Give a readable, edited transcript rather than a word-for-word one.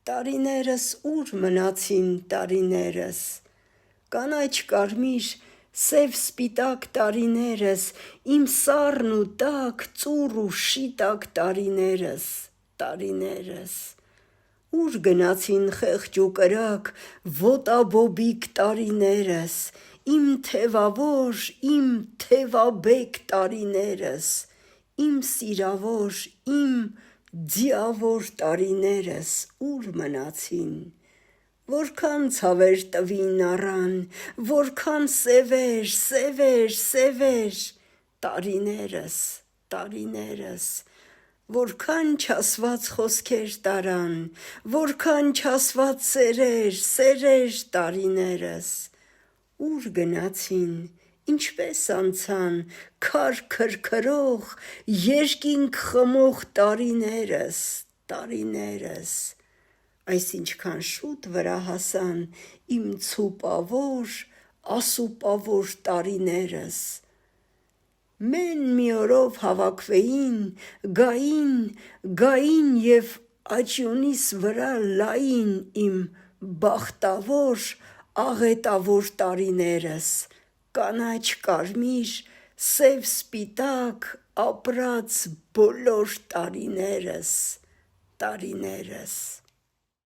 Տարիներս ուր մնացին տարիներս, կանաչ կարմիր, սև սպիտակ տարիներս, իմ սառն ու տաք, ծուռ ու շիտակ տարիներս, ուր գնացին խեղճ ու կրակ, ոտաբոբիկ տարիներս, իմ թևավոր, իմ թևաբեկ տարիներս, իմ սիրավոր, իմ ձիավոր տարիներս ուր մնացին, որքան ցավեր տվին առան, որքան սևեր տարիներս, որքան չասված խոսքեր տարան, որքան չասված սերեր տարիներս, ուր գնացին, ինչպես անցան քար քրքրող, երկինք խմող տարիներս, այս ինչքան շուտ վրա հասան իմ ցուպավոր, ասուպավոր տարիներս, մեն մի օրով հավաքվեին, գային և աճյունիս վրա լային իմ բախտավոր, աղետավոր տարիներս, կանաչ կարմիր, սև սպիտակ ապրած բոլոր տարիներս։